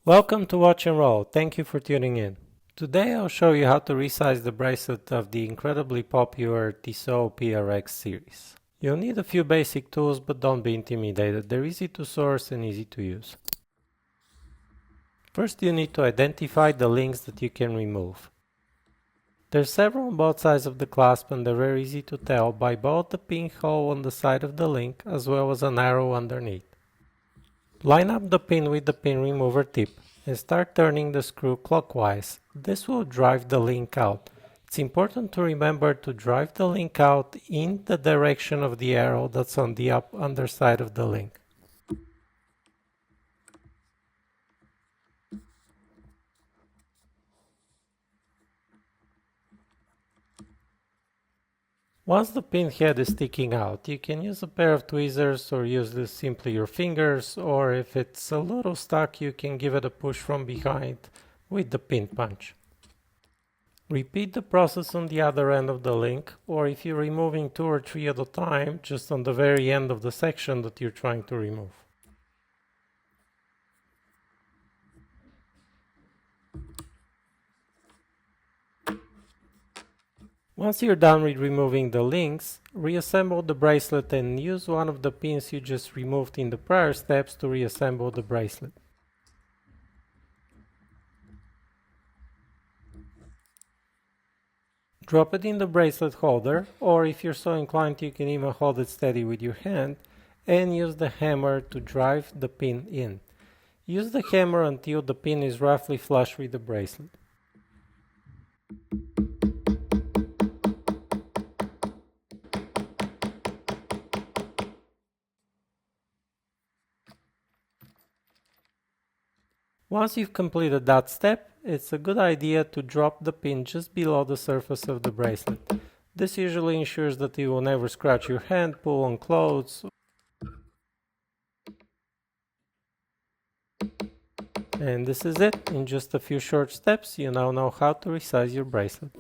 Welcome to Watch and Roll. Thank you for tuning in. Today I'll show you how to resize the bracelet of the incredibly popular Tissot PRX series. You'll need a few basic tools, but don't be intimidated. They're easy to source and easy to use. First, you need to identify the links that you can remove. There's several on both sides of the clasp, and they're very easy to tell by both the pinhole on the side of the link as well as an arrow underneath. Line up the pin with the pin remover tip and start turning the screw clockwise. This will drive the link out. It's important to remember to drive the link out in the direction of the arrow that's on the underside of the link. Once the pin head is sticking out, you can use a pair of tweezers or use simply your fingers, or if it's a little stuck, you can give it a push from behind with the pin punch. Repeat the process on the other end of the link, or if you're removing 2 or 3 at a time, just on the very end of the section that you're trying to remove. Once you're done with removing the links, reassemble the bracelet and use one of the pins you just removed in the prior steps to reassemble the bracelet. Drop it in the bracelet holder, or if you're so inclined you can even hold it steady with your hand and use the hammer to drive the pin in. Use the hammer until the pin is roughly flush with the bracelet. Once you've completed that step, it's a good idea to drop the pin just below the surface of the bracelet. This usually ensures that you will never scratch your hand, pull on clothes. And this is it. In just a few short steps, you now know how to resize your bracelet.